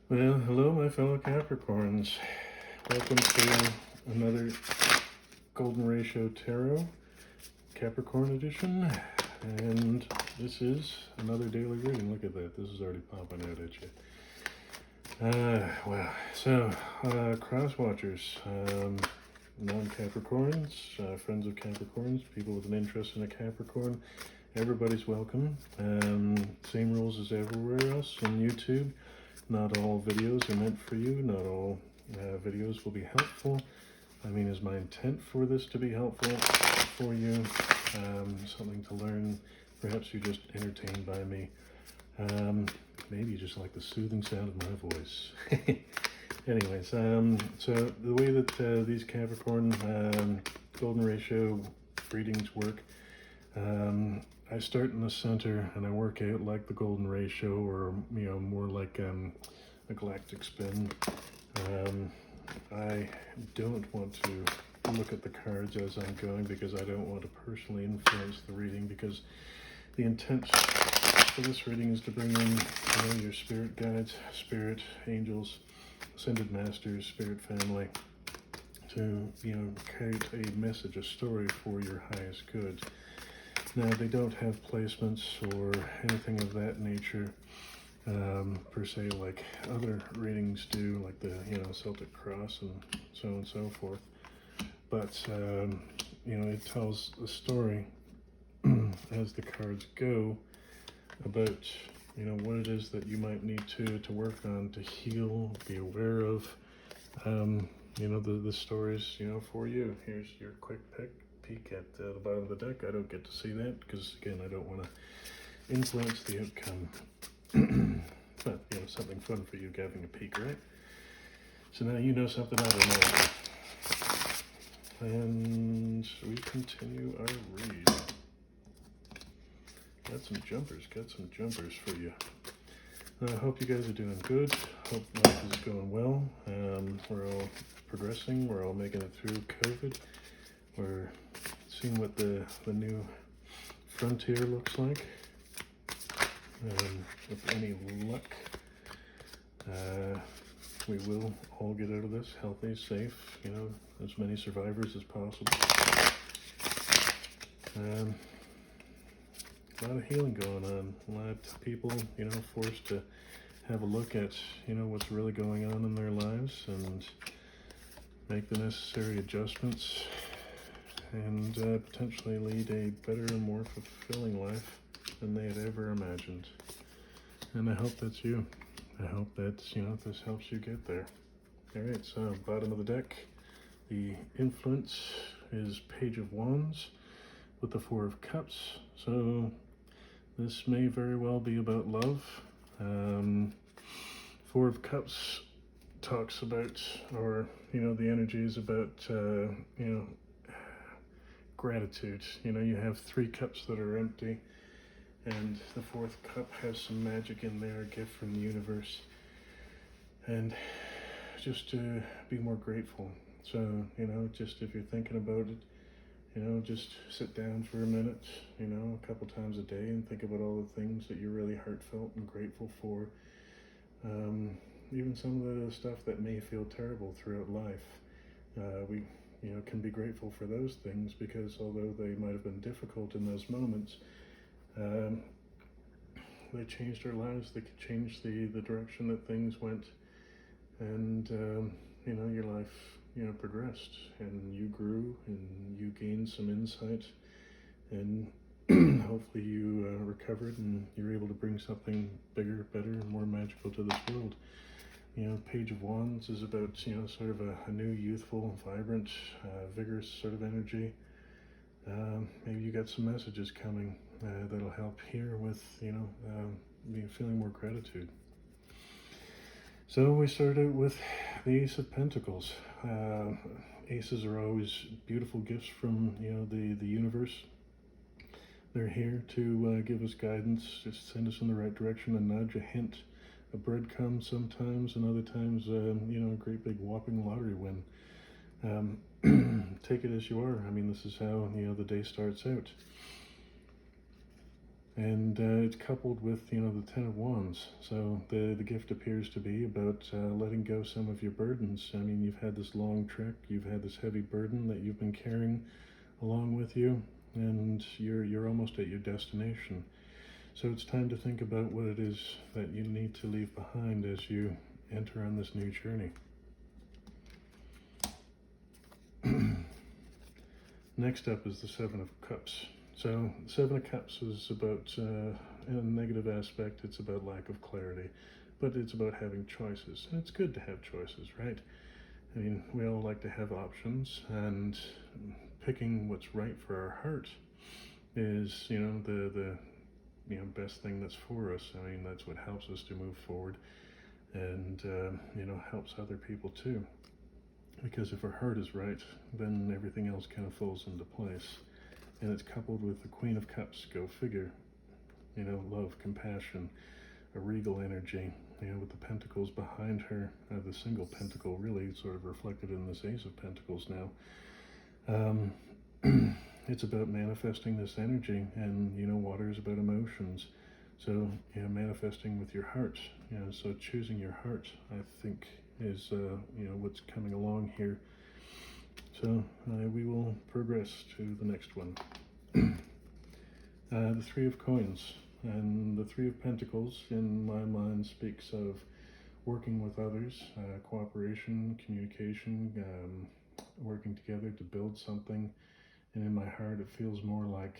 Well, hello, my fellow Capricorns. Welcome to another Golden Ratio Tarot Capricorn edition. And this is another daily reading. Look at that. This is already popping out at you. Wow. So, cross watchers, non-Capricorns, friends of Capricorns, people with an interest in a Capricorn, everybody's welcome. Same rules as everywhere else on YouTube. Not all videos are meant for you. Not all videos will be helpful. I mean, is my intent for this to be helpful for you? Something to learn. Perhaps you're just entertained by me. Maybe you just like the soothing sound of my voice. Anyways, so the way that these Capricorn Golden Ratio readings work, I start in the center and I work out like the Golden Ratio, or more like a galactic spin. I don't want to look at the cards as I'm going because I don't want to personally influence the reading, because the intent for this reading is to bring in your spirit guides, spirit angels, ascended masters, spirit family, to create a message, a story for your highest good. Now, they don't have placements or anything of that nature, per se, like other readings do, like the Celtic Cross and so forth. But it tells the story as the cards go about what it is that you might need to work on, to heal, be aware of. The stories for you. Here's your quick peek at the bottom of the deck. I don't get to see that because, again, I don't want to influence the outcome. But something fun for you having a peek, right? So now you know something I don't know. And we continue our read. Got some jumpers for you. I hope you guys are doing good. Hope life is going well. We're all progressing. We're all making it through COVID. We're seeing what the new frontier looks like. With any luck, we will all get out of this healthy, safe, as many survivors as possible. A lot of healing going on. A lot of people, forced to have a look at, what's really going on in their lives and make the necessary adjustments and potentially lead a better and more fulfilling life than they had ever imagined. And I hope that's you. I hope that's, this helps you get there. All right, so bottom of the deck, the influence is Page of Wands with the Four of Cups. So this may very well be about love. Four of Cups talks about, or, the energy is about, gratitude. You have three cups that are empty, and the fourth cup has some magic in there, a gift from the universe, and just to be more grateful. So just if you're thinking about it, just sit down for a minute, a couple times a day, and think about all the things that you're really heartfelt and grateful for. Even some of the stuff that may feel terrible throughout life, we can be grateful for those things, because although they might have been difficult in those moments, they changed our lives. They could change the direction that things went, and your life progressed, and you grew, and you gained some insight, and hopefully you recovered, and you're able to bring something bigger, better, and more magical to this world. Page of Wands is about sort of a new, youthful, vibrant, vigorous sort of energy. Maybe you got some messages coming that'll help here with feeling more gratitude. So we start out with the Ace of Pentacles. Aces are always beautiful gifts from the universe. They're here to give us guidance, just send us in the right direction, a nudge, a hint, a breadcrumb sometimes, and other times a great big whopping lottery win. Take it as you are. I mean, this is how the day starts out. And it's coupled with, you know, the Ten of Wands. So the gift appears to be about letting go some of your burdens. I mean, you've had this long trek, you've had this heavy burden that you've been carrying along with you, and you're almost at your destination. So it's time to think about what it is that you need to leave behind as you enter on this new journey. Next up is the Seven of Cups. So Seven of Cups is about, in a negative aspect, it's about lack of clarity, but it's about having choices. And it's good to have choices, right? I mean, we all like to have options, and picking what's right for our heart is, you know, the best thing that's for us. I mean, that's what helps us to move forward, and you know, helps other people too. Because if our heart is right, then everything else kind of falls into place. And it's coupled with the Queen of Cups, go figure. You know, love, compassion, a regal energy, you know, with the pentacles behind her, the single pentacle really sort of reflected in this Ace of Pentacles now. It's about manifesting this energy, and, you know, water is about emotions. So, you know, manifesting with your heart, you know, so choosing your heart, I think, is, you know, what's coming along here. So we will progress to the next one. The Three of Coins, and the Three of Pentacles in my mind speaks of working with others, cooperation, communication, working together to build something. And in my heart, it feels more like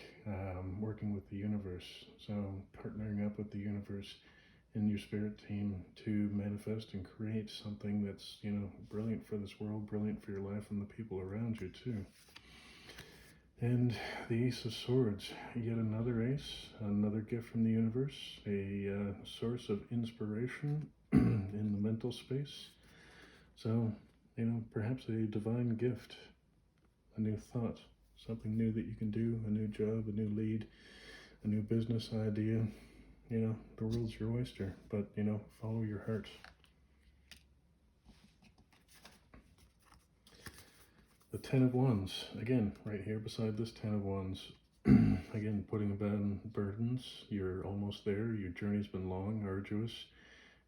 working with the universe. So partnering up with the universe in your spirit team to manifest and create something that's, you know, brilliant for this world, brilliant for your life and the people around you too. And the Ace of Swords, yet another ace, another gift from the universe, a source of inspiration in the mental space. So, you know, perhaps a divine gift, a new thought, something new that you can do, a new job, a new lead, a new business idea. You know, the world's your oyster, but, you know, follow your heart. The Ten of Wands, again, right here beside this Ten of Wands. Again, putting down burdens. You're almost there. Your journey's been long, arduous.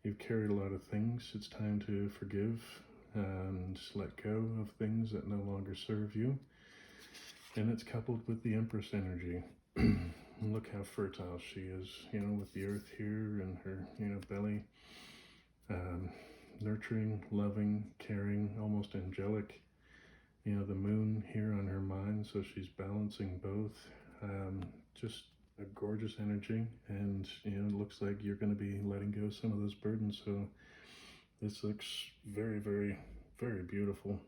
You've carried a lot of things. It's time to forgive and let go of things that no longer serve you. And it's coupled with the Empress energy. Look how fertile she is, you know, with the earth here and her, you know, belly. Nurturing, loving, caring, almost angelic. You know, the moon here on her mind, so she's balancing both. Just a gorgeous energy, and, you know, it looks like you're going to be letting go some of those burdens, so this looks very, very, very beautiful.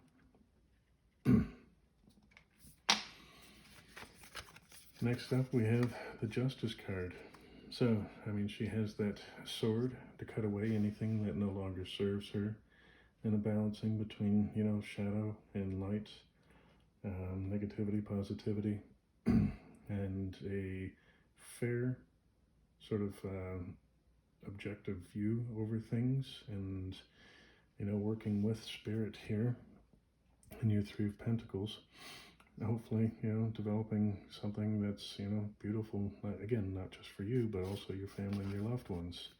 Next up, we have the Justice card. So, I mean, she has that sword to cut away anything that no longer serves her, and a balancing between, you know, shadow and light, negativity, positivity, and a fair sort of objective view over things, and, you know, working with spirit here in your Three of Pentacles. Hopefully, you know, developing something that's, you know, beautiful, again, not just for you, but also your family and your loved ones.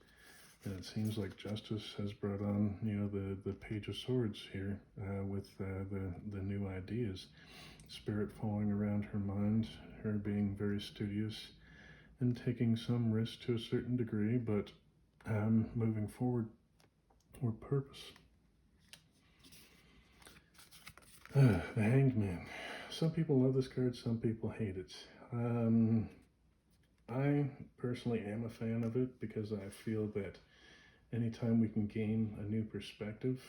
And it seems like Justice has brought on, you know, the Page of Swords here with the new ideas. Spirit falling around her mind, her being very studious and taking some risk to a certain degree, but moving forward with purpose. The Hangman. Some people love this card, some people hate it. I personally am a fan of it because I feel that anytime we can gain a new perspective,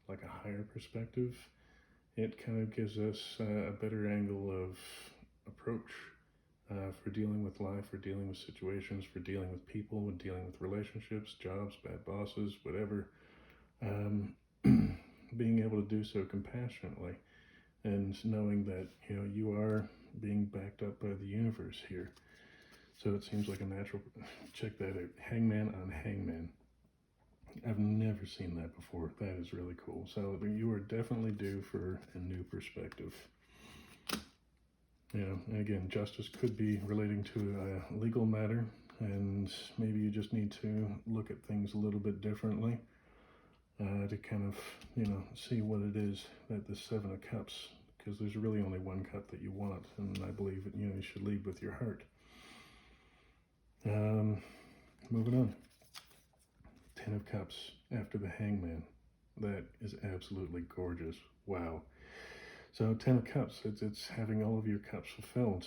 like a higher perspective, it kind of gives us a better angle of approach for dealing with life, for dealing with situations, for dealing with people, with dealing with relationships, jobs, bad bosses, whatever. Being able to do so compassionately, and knowing that, you know, you are being backed up by the universe here. So it seems like a natural. Check that out. Hangman on Hangman. I've never seen that before. That is really cool. So you are definitely due for a new perspective. You know, and again, Justice could be relating to a legal matter, and maybe you just need to look at things a little bit differently to kind of, see what it is that the Seven of Cups, because there's really only one cup that you want, and I believe that, you should lead with your heart. Moving on. Ten of Cups after the Hangman. That is absolutely gorgeous. Wow. So 10 of Cups, it's having all of your cups fulfilled.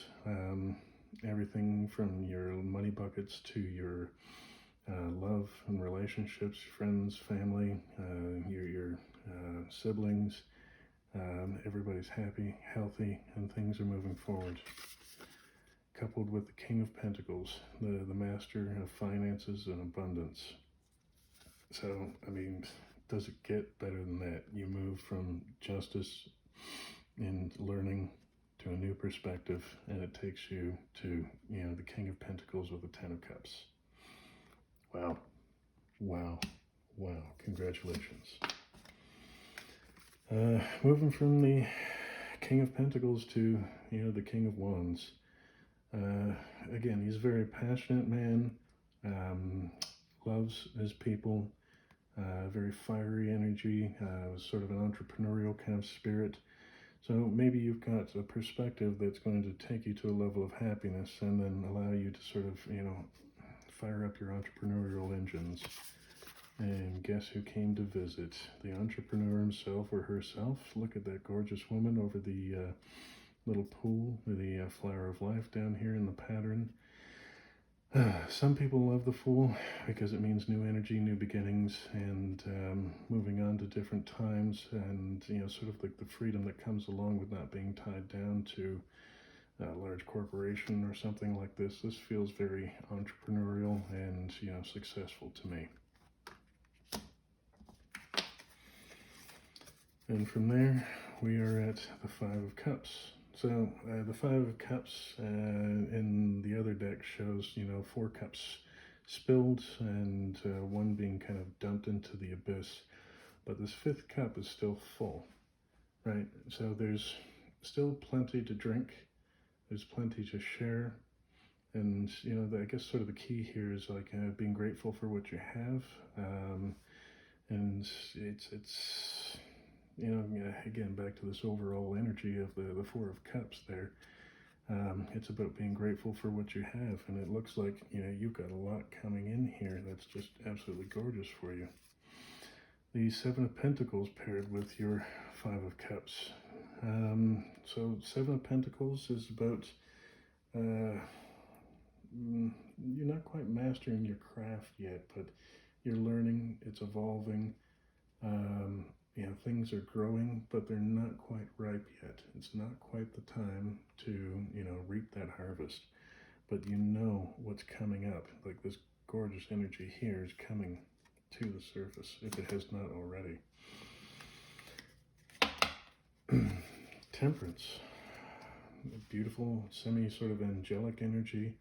Everything from your money buckets to your love and relationships, friends, family, your siblings. Everybody's happy, healthy, and things are moving forward. Coupled with the King of Pentacles, the master of finances and abundance. So, I mean, does it get better than that? You move from justice and learning to a new perspective, and it takes you to, the King of Pentacles with the Ten of Cups. Wow. Wow. Wow. Congratulations. Moving from the King of Pentacles to, the King of Wands. Again, he's a very passionate man, loves his people, very fiery energy, sort of an entrepreneurial kind of spirit. So maybe you've got a perspective that's going to take you to a level of happiness and then allow you to sort of, fire up your entrepreneurial engines. And guess who came to visit? The entrepreneur himself or herself. Look at that gorgeous woman over the little pool, the flower of life down here in the pattern. Some people love the Fool because it means new energy, new beginnings, and moving on to different times, and sort of like the freedom that comes along with not being tied down to a large corporation or something like this. This feels very entrepreneurial and successful to me. And from there, we are at the Five of Cups. So the Five of Cups in the other deck shows, 4 cups spilled and one being kind of dumped into the abyss. But this 5th cup is still full, right? So there's still plenty to drink. There's plenty to share. And, I guess sort of the key here is like being grateful for what you have. And it's again, back to this overall energy of the Four of Cups there. It's about being grateful for what you have, and it looks like, you've got a lot coming in here that's just absolutely gorgeous for you. The Seven of Pentacles paired with your Five of Cups. So Seven of Pentacles is about, you're not quite mastering your craft yet, but you're learning, it's evolving. Things are growing, but they're not quite ripe yet. It's not quite the time to, reap that harvest. But you know what's coming up. Like this gorgeous energy here is coming to the surface, if it has not already. Temperance. A beautiful, sort of angelic energy.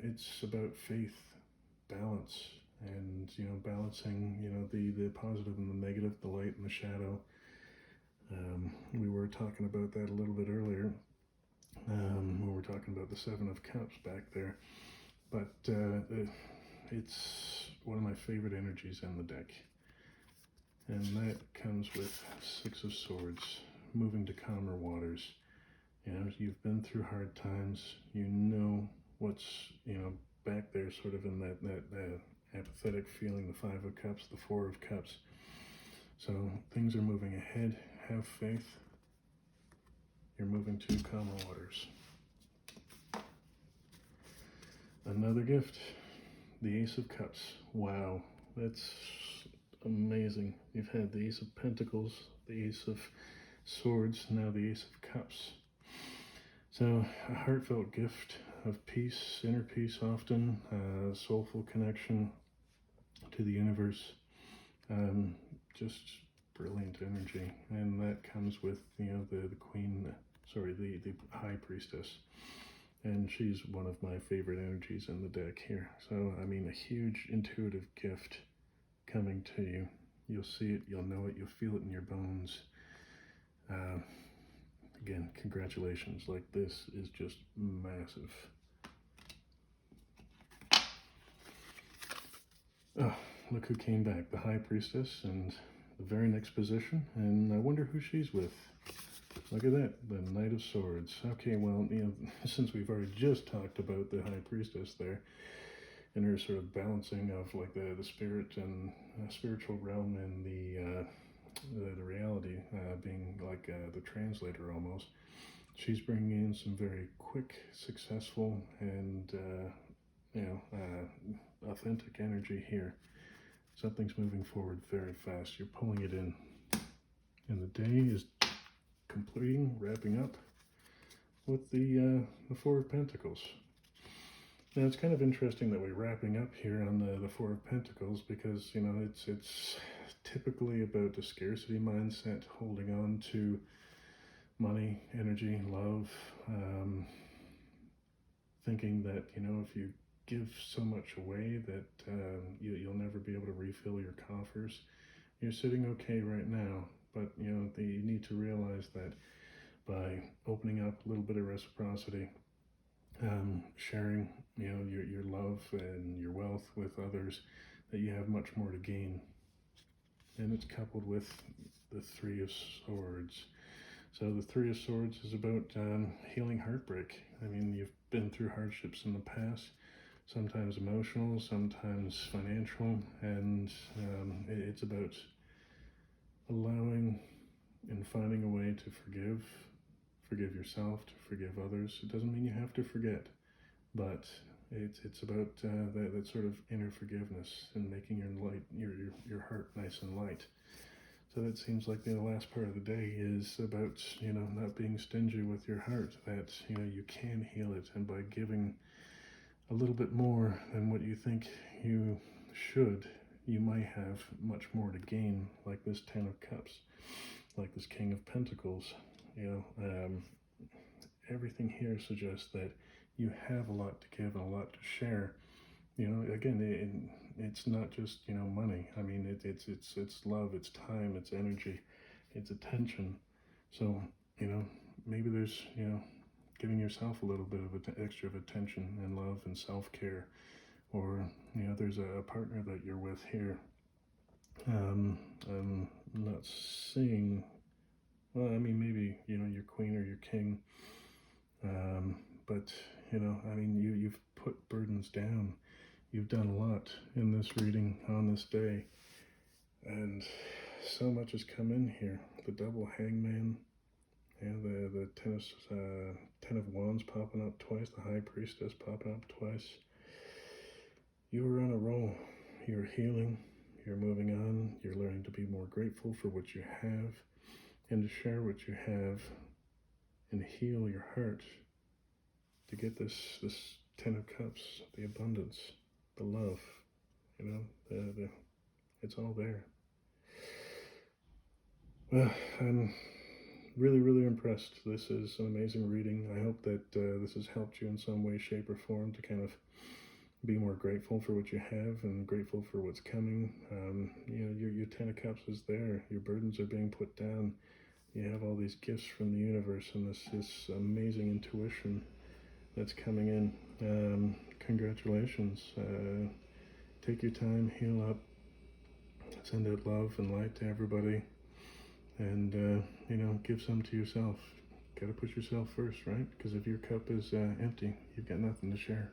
It's about faith, balance, and balancing the positive and the negative, the light and the shadow. We were talking about that a little bit earlier when we were talking about the Seven of Cups back there, but it's one of my favorite energies in the deck, and that comes with Six of Swords, moving to calmer waters. You've been through hard times, what's back there sort of in that apathetic feeling, the Five of Cups, the Four of Cups. So things are moving ahead. Have faith. You're moving to calmer waters. Another gift, the Ace of Cups. Wow, that's amazing. You've had the Ace of Pentacles, the Ace of Swords, now the Ace of Cups. So a heartfelt gift of peace, inner peace often, soulful connection to the universe, just brilliant energy, and that comes with the queen, the high priestess, and she's one of my favorite energies in the deck here. So I mean, a huge intuitive gift coming to you. You'll see it, you'll know it, you'll feel it in your bones. Again, congratulations. Like, this is just massive. Oh, look who came back, the High Priestess, and the very next position, and I wonder who she's with. Look at that, the Knight of Swords. Okay, well, since we've already just talked about the High Priestess there, and her sort of balancing of like the spirit and spiritual realm and the reality, being like the translator almost, she's bringing in some very quick, successful, and authentic energy here. Something's moving forward very fast. You're pulling it in. And the day is completing, wrapping up with the Four of Pentacles. Now it's kind of interesting that we're wrapping up here on the Four of Pentacles because, it's typically about a scarcity mindset, holding on to money, energy, love, thinking that, if you give so much away that you'll never be able to refill your coffers. You're sitting okay right now, but you need to realize that by opening up a little bit of reciprocity, sharing your love and your wealth with others, that you have much more to gain. And it's coupled with the Three of Swords. So the Three of Swords is about healing heartbreak. I mean, you've been through hardships in the past, sometimes emotional, sometimes financial, and it's about allowing and finding a way to forgive yourself, to forgive others. It doesn't mean you have to forget, but it's about that sort of inner forgiveness and making your heart nice and light. So that seems like the last part of the day is about not being stingy with your heart. That you can heal it, and by giving a little bit more than what you think you should, you might have much more to gain, like this Ten of Cups, like this King of Pentacles. Everything here suggests that you have a lot to give and a lot to share. Again, it's not just money. I mean, it's love, it's time, it's energy, it's attention. So maybe there's giving yourself a little bit of extra of attention and love and self-care, or there's a partner that you're with here. I'm not seeing. Well, I mean, maybe your queen or your king. But I mean, you've put burdens down. You've done a lot in this reading on this day, and so much has come in here. The double Hangman, the Ten of Wands popping up twice, the High Priestess popping up twice. You are on a roll. You're healing. You're moving on. You're learning to be more grateful for what you have, and to share what you have, and heal your heart. To get this Ten of Cups, the abundance, the love, it's all there. Well, I'm really, really impressed. This is an amazing reading. I hope that this has helped you in some way, shape, or form to kind of be more grateful for what you have and grateful for what's coming. Your Ten of Cups is there. Your burdens are being put down. You have all these gifts from the universe and this amazing intuition that's coming in. Congratulations. Take your time, heal up, send out love and light to everybody, and give some to yourself. Gotta put yourself first, right? Because if your cup is empty, you've got nothing to share.